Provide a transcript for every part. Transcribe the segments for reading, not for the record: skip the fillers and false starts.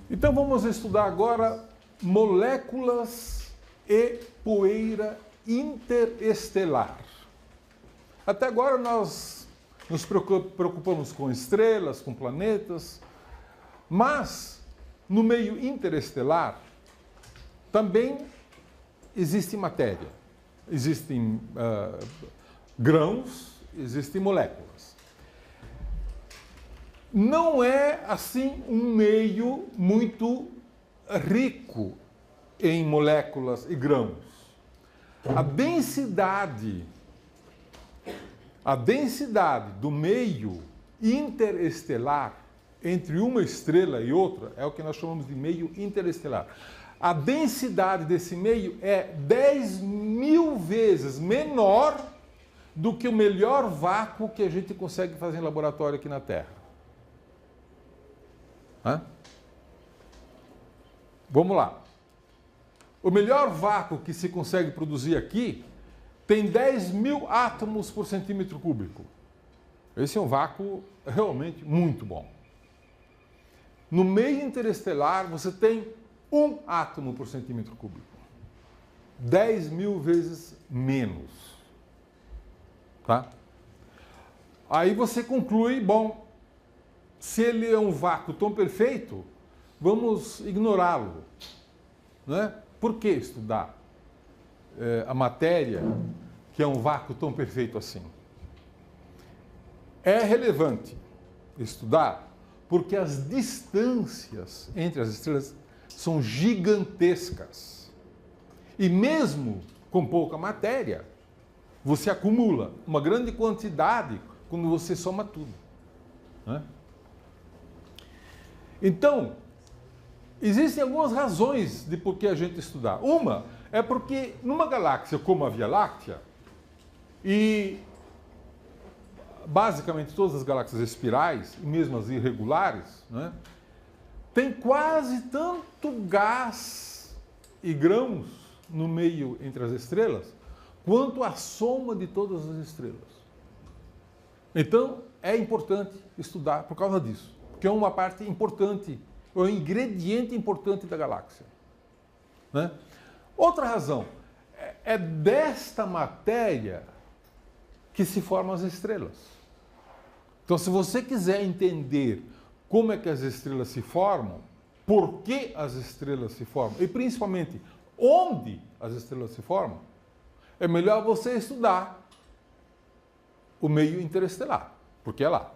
Então vamos estudar agora moléculas e poeira interestelar. Até agora nós nos preocupamos com estrelas, com planetas, mas no meio interestelar também existe matéria, existem grãos, existem moléculas. Não é, assim, um meio muito rico em moléculas e grãos. A densidade do meio interestelar entre uma estrela e outra é o que nós chamamos de meio interestelar. A densidade desse meio é 10.000 vezes menor do que o melhor vácuo que a gente consegue fazer em laboratório aqui na Terra. Vamos lá. O melhor vácuo que se consegue produzir aqui tem 10.000 átomos por centímetro cúbico. Esse é um vácuo realmente muito bom. No meio interestelar, você tem 1 átomo por centímetro cúbico. 10.000 vezes menos. Tá? Aí você conclui, bom, se ele é um vácuo tão perfeito, vamos ignorá-lo. Né? Por que estudar a matéria que é um vácuo tão perfeito assim? É relevante estudar porque as distâncias entre as estrelas são gigantescas. E mesmo com pouca matéria, você acumula uma grande quantidade quando você soma tudo. Né? Então, existem algumas razões de por que a gente estudar. Uma é porque numa galáxia como a Via Láctea, e basicamente todas as galáxias espirais, e mesmo as irregulares, né, tem quase tanto gás e grãos no meio entre as estrelas, quanto a soma de todas as estrelas. Então, é importante estudar por causa disso, porque é uma parte importante, é um ingrediente importante da galáxia. Né? Outra razão, é desta matéria que se formam as estrelas. Então, se você quiser entender como é que as estrelas se formam, por que as estrelas se formam, e principalmente onde as estrelas se formam, é melhor você estudar o meio interestelar, porque é lá.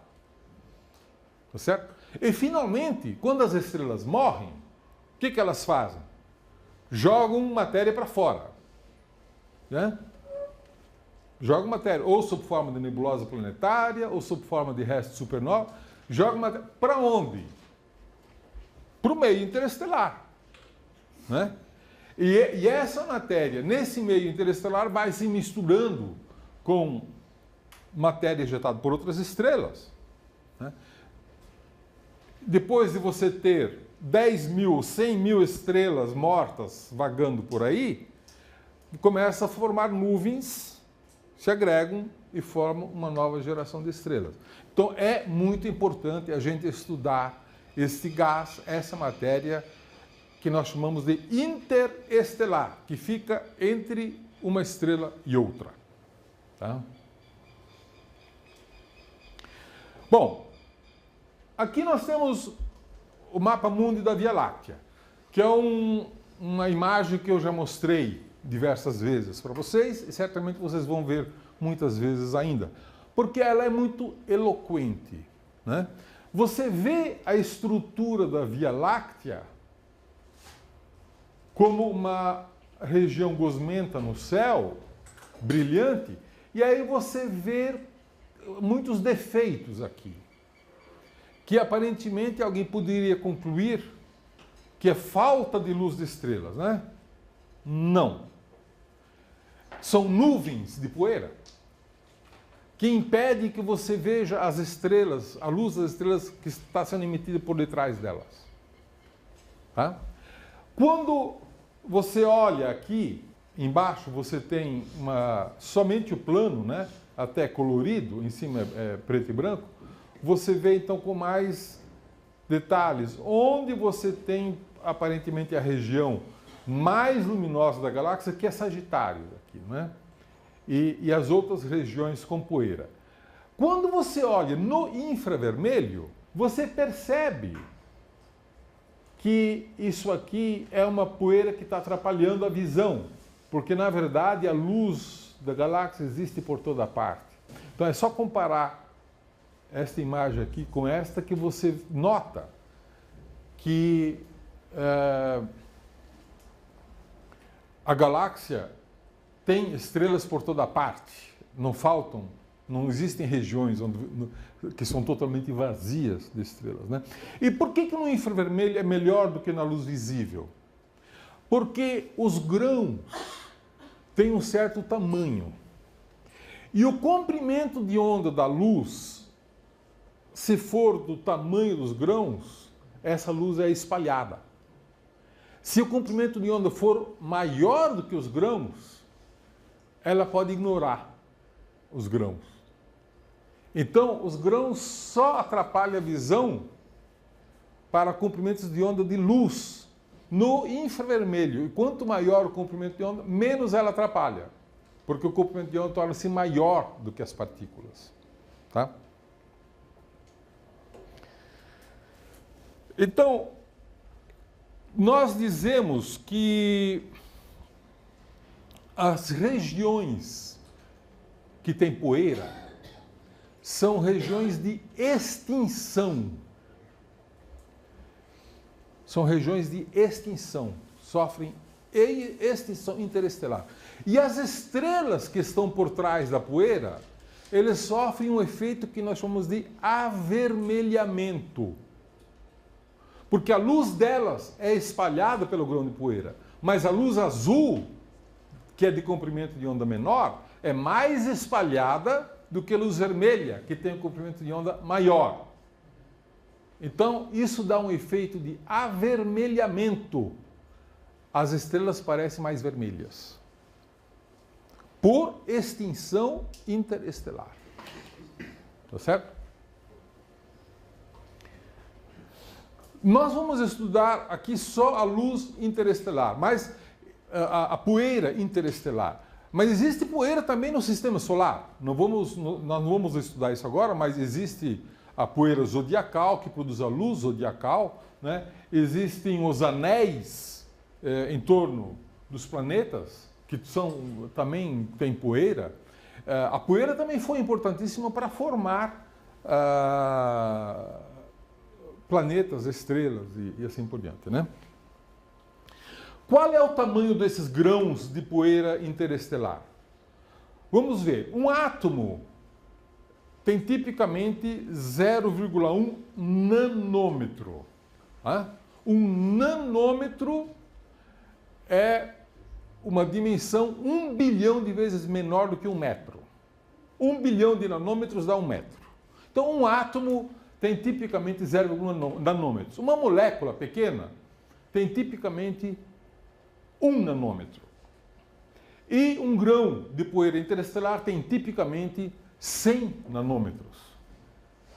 Tá certo? E, finalmente, quando as estrelas morrem, o que elas fazem? Jogam matéria para fora. Né? Jogam matéria, ou sob forma de nebulosa planetária, ou sob forma de resto de supernova. Jogam matéria para onde? Para o meio interestelar. Né? E essa matéria, nesse meio interestelar, vai se misturando com matéria ejetada por outras estrelas. Né? Depois de você ter 10.000, 100.000 estrelas mortas vagando por aí, começa a formar nuvens, se agregam e formam uma nova geração de estrelas. Então é muito importante a gente estudar esse gás, essa matéria que nós chamamos de interestelar, que fica entre uma estrela e outra. Tá? Bom, aqui nós temos o mapa mundi da Via Láctea, que é uma imagem que eu já mostrei diversas vezes para vocês, e certamente vocês vão ver muitas vezes ainda, porque ela é muito eloquente. Né? Você vê a estrutura da Via Láctea como uma região gosmenta no céu, brilhante, e aí você vê muitos defeitos aqui, que aparentemente alguém poderia concluir que é falta de luz de estrelas, né? Não. São nuvens de poeira que impedem que você veja as estrelas, a luz das estrelas que está sendo emitida por detrás delas. Tá? Quando você olha aqui, embaixo você tem somente o plano, né? Até colorido, em cima é preto e branco, você vê então com mais detalhes, onde você tem aparentemente a região mais luminosa da galáxia, que é Sagitário, aqui, não é? E as outras regiões com poeira. Quando você olha no infravermelho, você percebe que isso aqui é uma poeira que está atrapalhando a visão, porque na verdade a luz da galáxia existe por toda parte. Então é só comparar esta imagem aqui com esta que você nota que a galáxia tem estrelas por toda parte, não existem regiões que são totalmente vazias de estrelas, né? E por que no infravermelho é melhor do que na luz visível? Porque os grãos têm um certo tamanho. E o comprimento de onda da luz, se for do tamanho dos grãos, essa luz é espalhada. Se o comprimento de onda for maior do que os grãos, ela pode ignorar os grãos. Então, os grãos só atrapalham a visão para comprimentos de onda de luz no infravermelho. E quanto maior o comprimento de onda, menos ela atrapalha, porque o comprimento de onda torna-se maior do que as partículas. Tá? Então, nós dizemos que as regiões que têm poeira são regiões de extinção. São regiões de extinção, sofrem extinção interestelar. E as estrelas que estão por trás da poeira, eles sofrem um efeito que nós chamamos de avermelhamento. Porque a luz delas é espalhada pelo grão de poeira, mas a luz azul, que é de comprimento de onda menor, é mais espalhada do que a luz vermelha, que tem um comprimento de onda maior. Então, isso dá um efeito de avermelhamento. As estrelas parecem mais vermelhas, por extinção interestelar. Tá certo? Nós vamos estudar aqui só a luz interestelar, mas a poeira interestelar. Mas existe poeira também no sistema solar. Nós não vamos estudar isso agora, mas existe a poeira zodiacal, que produz a luz zodiacal, né? Existem os anéis em torno dos planetas, que também têm poeira. A poeira também foi importantíssima para formar planetas, estrelas e assim por diante, né? Qual é o tamanho desses grãos de poeira interestelar? Vamos ver. Um átomo tem tipicamente 0,1 nanômetro. Tá? Um nanômetro é uma dimensão 1 bilhão de vezes menor do que 1 metro. 1 bilhão de nanômetros dá 1 metro. Então, um átomo tem tipicamente 0,1 nanômetros. Uma molécula pequena tem tipicamente 1 nanômetro. E um grão de poeira interestelar tem tipicamente 100 nanômetros.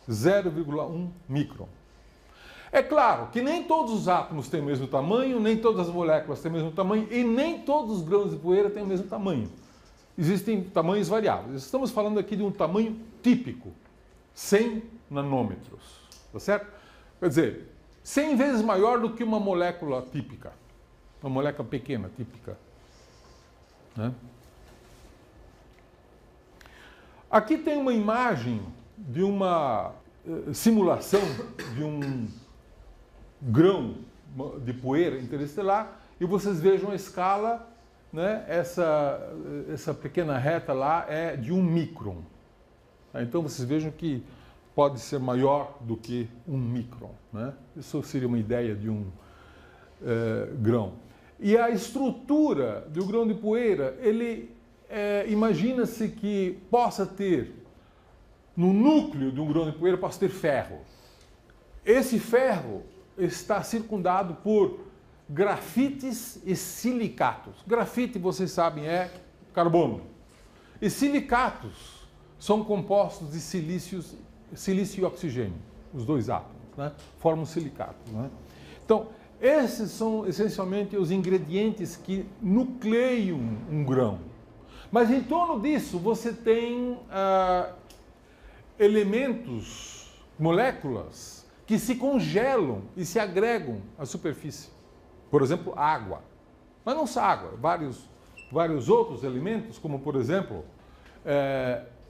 0,1 micron. É claro que nem todos os átomos têm o mesmo tamanho, nem todas as moléculas têm o mesmo tamanho e nem todos os grãos de poeira têm o mesmo tamanho. Existem tamanhos variáveis. Estamos falando aqui de um tamanho típico, 100 nanômetros. Tá certo? Quer dizer, 100 vezes maior do que uma molécula típica. Uma molécula pequena, típica. Né? Aqui tem uma imagem de uma simulação de um grão de poeira interestelar e vocês vejam a escala, né? Essa pequena reta lá é de 1 micron. Então vocês vejam que pode ser maior do que 1 micron. Né? Isso seria uma ideia de um grão. E a estrutura do grão de poeira, imagina-se que possa ter, no núcleo de um grão de poeira, possa ter ferro. Esse ferro está circundado por grafites e silicatos. Grafite, vocês sabem, é carbono. E silicatos são compostos de silício e oxigênio, os dois átomos. né, formam silicatos. Né? Então, esses são essencialmente os ingredientes que nucleiam um grão. Mas em torno disso você tem elementos, moléculas, que se congelam e se agregam à superfície. Por exemplo, água. Mas não só água, vários outros elementos, como por exemplo,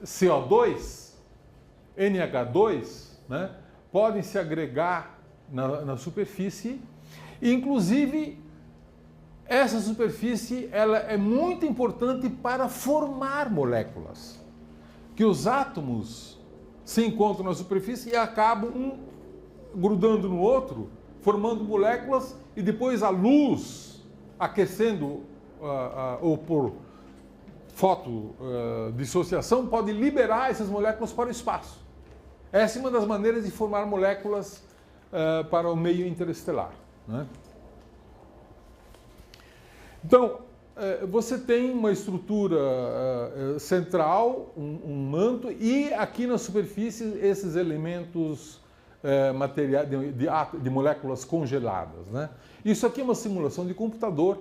CO2, NH2, né, podem se agregar na superfície. E, inclusive, essa superfície ela é muito importante para formar moléculas. Que os átomos se encontram na superfície e acabam um grudando no outro, formando moléculas, e depois a luz, aquecendo ou por fotodissociação, pode liberar essas moléculas para o espaço. Essa é uma das maneiras de formar moléculas para o meio interestelar. Né? Então, você tem uma estrutura central, um manto, e aqui na superfície esses elementos materiais de moléculas congeladas. Né? Isso aqui é uma simulação de computador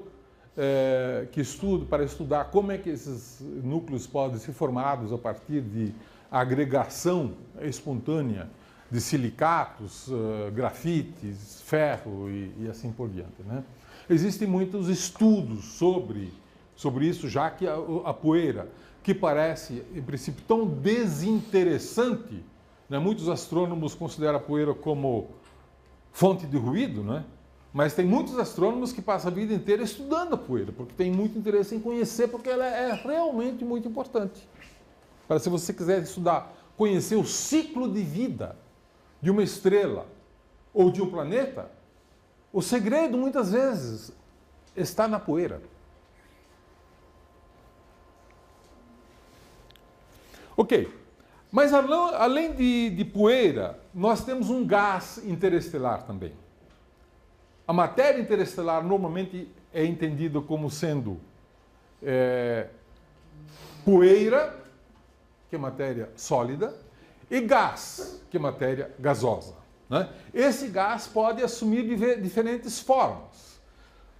para estudar como é que esses núcleos podem ser formados a partir de agregação espontânea de silicatos, grafites, ferro e assim por diante. Né? Existem muitos estudos sobre isso, já que a poeira, que parece, em princípio, tão desinteressante, né? Muitos astrônomos consideram a poeira como fonte de ruído, né? Mas tem muitos astrônomos que passam a vida inteira estudando a poeira, porque tem muito interesse em conhecer, porque ela é realmente muito importante. Para se você quiser estudar, conhecer o ciclo de vida de uma estrela ou de um planeta, o segredo, muitas vezes, está na poeira. Ok, mas além de poeira, nós temos um gás interestelar também. A matéria interestelar normalmente é entendida como sendo poeira, que é matéria sólida, e gás, que é matéria gasosa. Né? Esse gás pode assumir diferentes formas.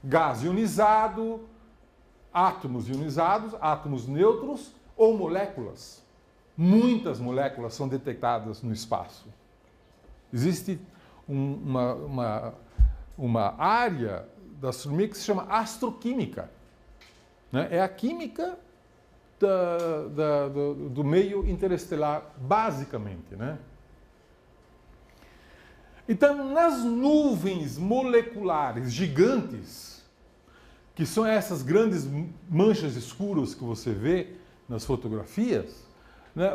Gás ionizado, átomos ionizados, átomos neutros ou moléculas. Muitas moléculas são detectadas no espaço. Existe uma área da astronomia que se chama astroquímica. Né? É a química do meio interestelar, basicamente. Né? Então, nas nuvens moleculares gigantes, que são essas grandes manchas escuras que você vê nas fotografias, né,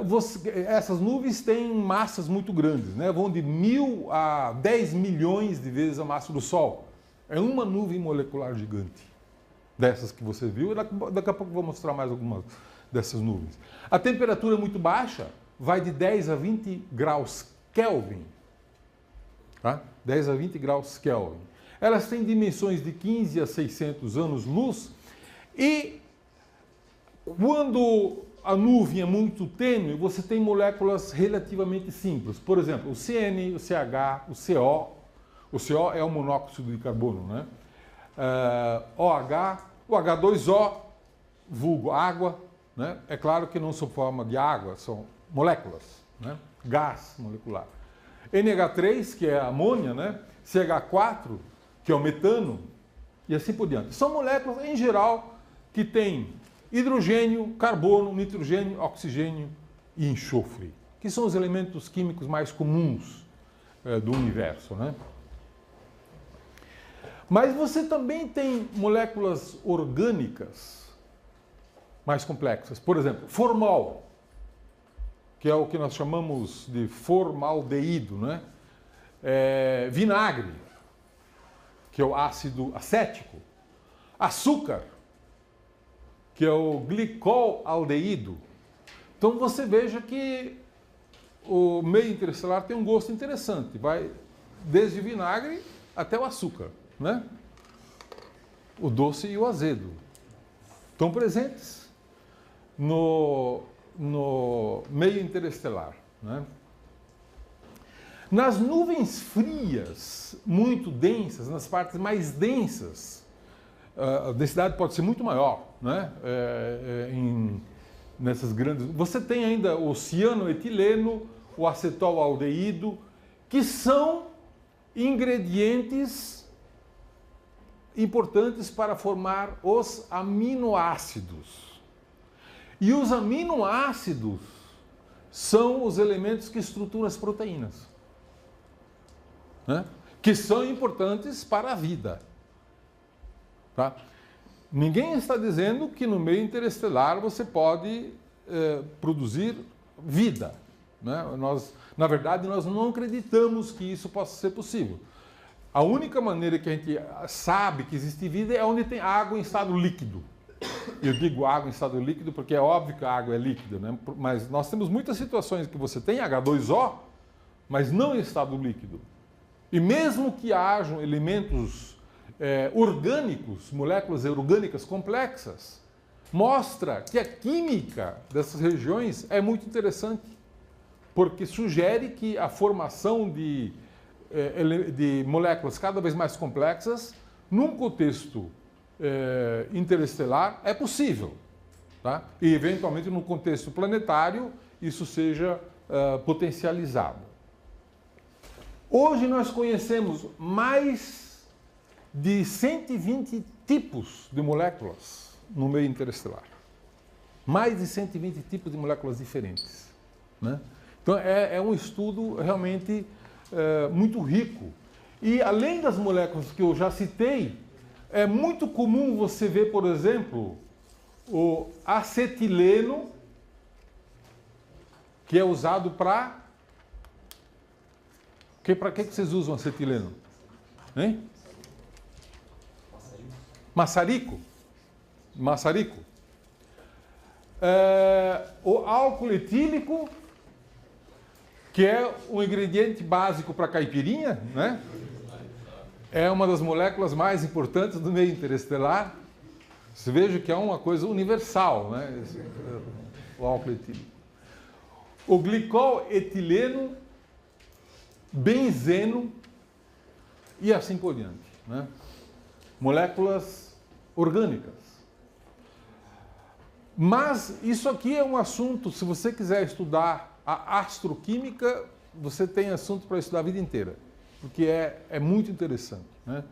essas nuvens têm massas muito grandes, né, vão de 1.000 a 10 milhões de vezes a massa do Sol. É uma nuvem molecular gigante, dessas que você viu, e daqui a pouco eu vou mostrar mais algumas dessas nuvens. A temperatura é muito baixa, vai de 10 a 20 graus Kelvin. Tá? 10 a 20 graus Kelvin. Elas têm dimensões de 15 a 600 anos-luz, e quando a nuvem é muito tênue, você tem moléculas relativamente simples. Por exemplo, o CN, o CH, o CO. O CO é o monóxido de carbono, né? OH, o H2O, vulgo água. Né? É claro que não são forma de água, são moléculas, né? Gás molecular. NH3, que é a amônia, né? CH4, que é o metano, e assim por diante. São moléculas, em geral, que têm hidrogênio, carbono, nitrogênio, oxigênio e enxofre, que são os elementos químicos mais comuns do universo. Né? Mas você também tem moléculas orgânicas mais complexas. Por exemplo, formol, que é o que nós chamamos de formaldeído, né? Vinagre, que é o ácido acético, açúcar, que é o glicolaldeído. Então você veja que o meio interestelar tem um gosto interessante, vai desde o vinagre até o açúcar, né? O doce e o azedo estão presentes no meio interestelar. Né? Nas nuvens frias, muito densas, nas partes mais densas, a densidade pode ser muito maior, né? Nessas grandes... Você tem ainda o cianoetileno, o acetolaldeído, que são ingredientes importantes para formar os aminoácidos. E os aminoácidos são os elementos que estruturam as proteínas, né? Que são importantes para a vida. Tá? Ninguém está dizendo que no meio interestelar você pode produzir vida, né? Na verdade, nós não acreditamos que isso possa ser possível. A única maneira que a gente sabe que existe vida é onde tem água em estado líquido. Eu digo água em estado líquido porque é óbvio que a água é líquida, né? Mas nós temos muitas situações que você tem H2O, mas não em estado líquido. E mesmo que hajam elementos orgânicos, moléculas orgânicas complexas, mostra que a química dessas regiões é muito interessante, porque sugere que a formação de moléculas cada vez mais complexas, num contexto interestelar, é possível. Tá? E, eventualmente, no contexto planetário, isso seja potencializado. Hoje nós conhecemos mais de 120 tipos de moléculas no meio interestelar. Mais de 120 tipos de moléculas diferentes, né? Então, é um estudo realmente muito rico. E, além das moléculas que eu já citei, é muito comum você ver, por exemplo, o acetileno, que é usado para... Para que vocês usam acetileno? Hein? Maçarico. Maçarico. O álcool etílico, que é um ingrediente básico para caipirinha, né? É uma das moléculas mais importantes do meio interestelar. Você veja que é uma coisa universal, né? O álcool etílico. O glicol etileno, benzeno e assim por diante, né? Moléculas orgânicas. Mas isso aqui é um assunto, se você quiser estudar a astroquímica, você tem assunto para estudar a vida inteira, porque é muito interessante, né?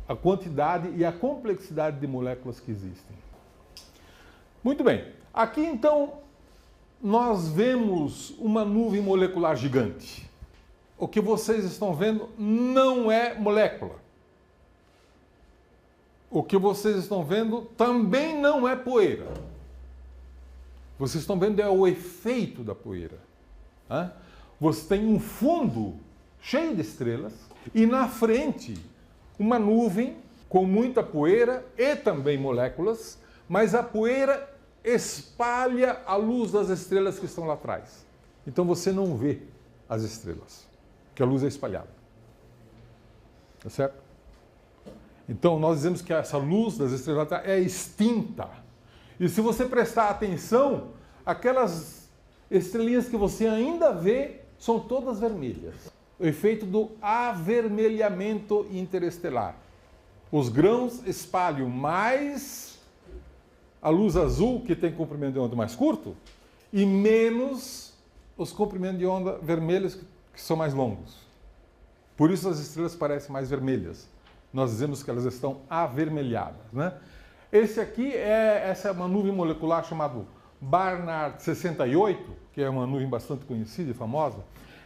A quantidade e a complexidade de moléculas que existem. Muito bem. Aqui, então, nós vemos uma nuvem molecular gigante. O que vocês estão vendo não é molécula. O que vocês estão vendo também não é poeira. Vocês estão vendo é o efeito da poeira. Né? Você tem um fundo cheio de estrelas e na frente uma nuvem com muita poeira e também moléculas, mas a poeira espalha a luz das estrelas que estão lá atrás. Então você não vê as estrelas, porque a luz é espalhada. Tá certo? Então nós dizemos que essa luz das estrelas lá atrás é extinta. E se você prestar atenção, aquelas estrelinhas que você ainda vê são todas vermelhas. O efeito do avermelhamento interestelar. Os grãos espalham mais a luz azul, que tem comprimento de onda mais curto, e menos os comprimentos de onda vermelhos, que são mais longos. Por isso as estrelas parecem mais vermelhas. Nós dizemos que elas estão avermelhadas, né? Essa é uma nuvem molecular chamada Barnard 68, que é uma nuvem bastante conhecida e famosa.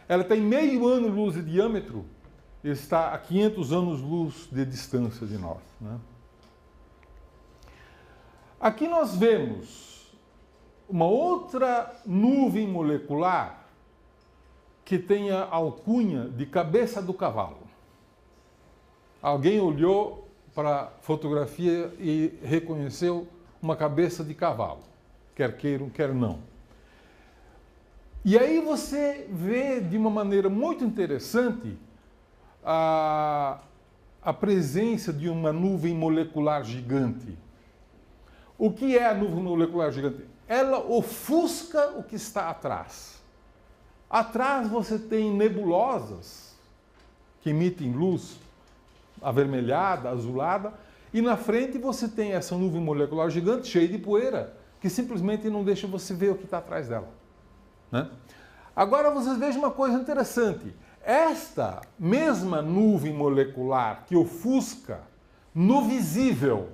Ela tem meio ano-luz de diâmetro e está a 500 anos-luz de distância de nós, né? Aqui nós vemos uma outra nuvem molecular que tem a alcunha de cabeça do cavalo. Alguém olhou para a fotografia e reconheceu uma cabeça de cavalo, quer queiram, quer não. E aí você vê de uma maneira muito interessante a presença de uma nuvem molecular gigante. O que é a nuvem molecular gigante? Ela ofusca o que está atrás. Atrás você tem nebulosas que emitem luz avermelhada, azulada, e na frente você tem essa nuvem molecular gigante cheia de poeira, que simplesmente não deixa você ver o que está atrás dela, né? Agora vocês vejam uma coisa interessante. Esta mesma nuvem molecular que ofusca no visível,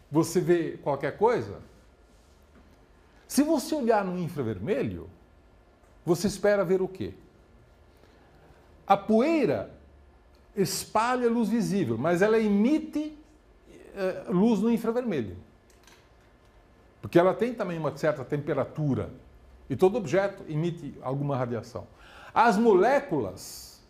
você vê qualquer coisa? Se você olhar no infravermelho, você espera ver o quê? A poeira espalha luz visível, mas ela emite luz no infravermelho. Porque ela tem também uma certa temperatura. E todo objeto emite alguma radiação. As moléculas,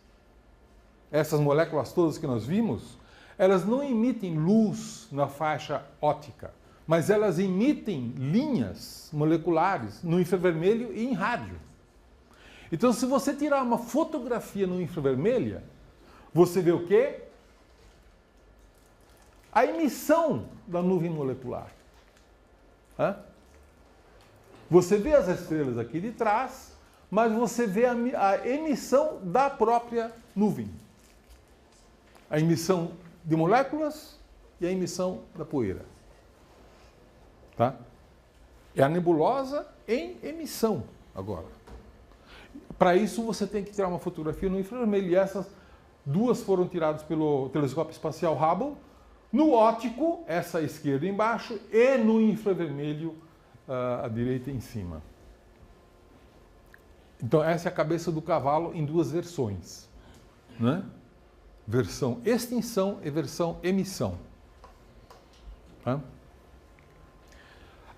essas moléculas todas que nós vimos, elas não emitem luz na faixa óptica, mas elas emitem linhas moleculares no infravermelho e em rádio. Então, se você tirar uma fotografia no infravermelho, você vê o quê? A emissão da nuvem molecular. Hã? Você vê as estrelas aqui de trás, mas você vê a emissão da própria nuvem. A emissão de moléculas e a emissão da poeira. Tá? É a nebulosa em emissão agora. Para isso você tem que tirar uma fotografia no infravermelho. E essas duas foram tiradas pelo telescópio espacial Hubble. No óptico, essa à esquerda embaixo, e no infravermelho, à direita em cima. Então, essa é a cabeça do cavalo em duas versões, né? Versão extinção e versão emissão. Tá?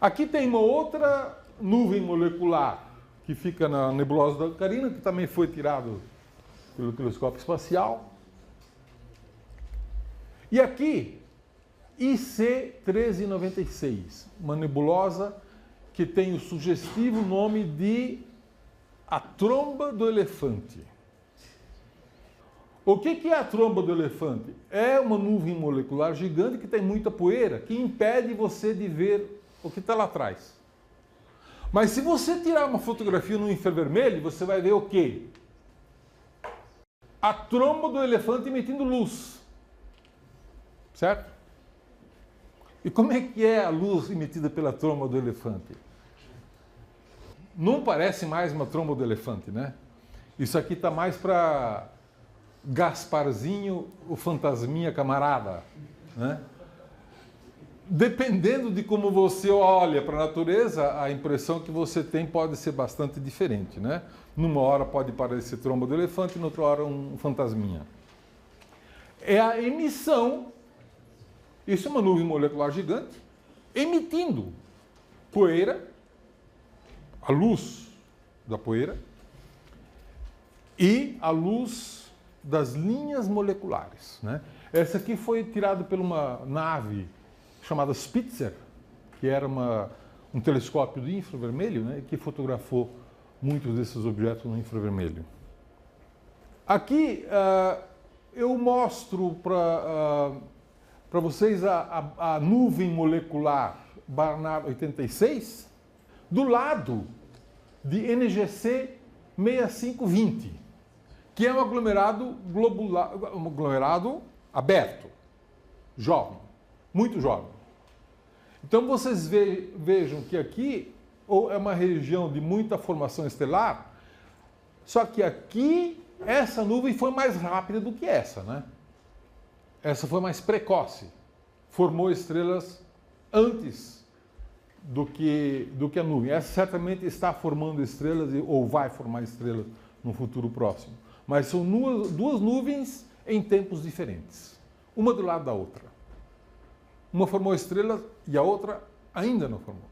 Aqui tem uma outra nuvem molecular que fica na nebulosa da Carina, que também foi tirado pelo telescópio espacial. E aqui, IC 1396, uma nebulosa que tem o sugestivo nome de a tromba do elefante. O que é a tromba do elefante? É uma nuvem molecular gigante que tem muita poeira, que impede você de ver o que está lá atrás. Mas se você tirar uma fotografia no infravermelho, você vai ver o quê? A tromba do elefante emitindo luz. Certo? E como é que é a luz emitida pela tromba do elefante? Não parece mais uma tromba do elefante, né? Isso aqui está mais para Gasparzinho, o fantasminha camarada, né? Dependendo de como você olha para a natureza, a impressão que você tem pode ser bastante diferente, né? Numa hora pode parecer tromba do elefante, noutra hora um fantasminha. É a emissão. Isso é uma nuvem molecular gigante, emitindo poeira, a luz da poeira, e a luz das linhas moleculares, né? Essa aqui foi tirada por uma nave chamada Spitzer, que era um telescópio de infravermelho, né, que fotografou muitos desses objetos no infravermelho. Aqui eu mostro para vocês a nuvem molecular Barnard 86 do lado de NGC 6520, que é um aglomerado globular, um aglomerado aberto, jovem, muito jovem. Então vocês vejam que aqui é uma região de muita formação estelar, só que aqui essa nuvem foi mais rápida do que essa, né? Essa foi mais precoce, formou estrelas antes do que a nuvem. Essa certamente está formando estrelas ou vai formar estrelas no futuro próximo. Mas são duas nuvens em tempos diferentes, uma do lado da outra. Uma formou estrelas e a outra ainda não formou.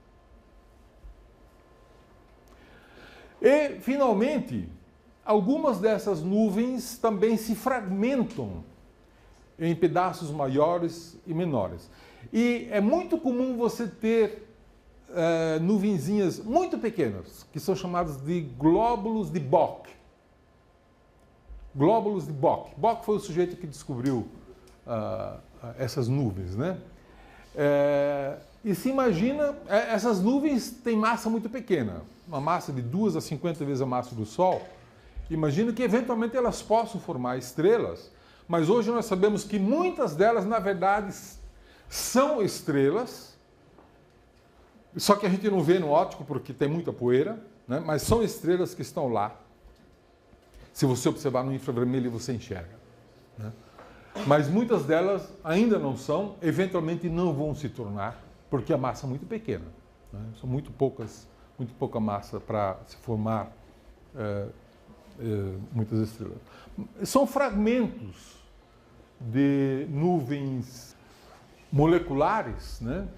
E, finalmente, algumas dessas nuvens também se fragmentam em pedaços maiores e menores. E é muito comum você ter nuvenzinhas muito pequenas, que são chamadas de glóbulos de Bock. Glóbulos de Bock. Bock foi o sujeito que descobriu essas nuvens, né? E se imagina, essas nuvens têm massa muito pequena, uma massa de 2 a 50 vezes a massa do Sol, Imagino que eventualmente elas possam formar estrelas, mas hoje nós sabemos que muitas delas, na verdade, são estrelas, só que a gente não vê no óptico porque tem muita poeira, né? Mas são estrelas que estão lá. Se você observar no infravermelho, você enxerga, né? Mas muitas delas ainda não são, eventualmente não vão se tornar, porque a massa é muito pequena, né? São muito pouca massa para se formar muitas estrelas. São fragmentos de nuvens moleculares, né?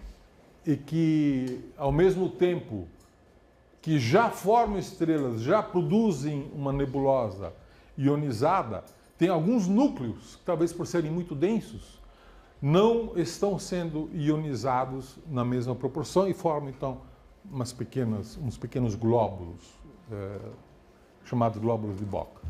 E que, ao mesmo tempo que já formam estrelas, já produzem uma nebulosa ionizada, tem alguns núcleos, talvez por serem muito densos, não estão sendo ionizados na mesma proporção e formam, então, uns pequenos glóbulos, chamados glóbulos de Boca.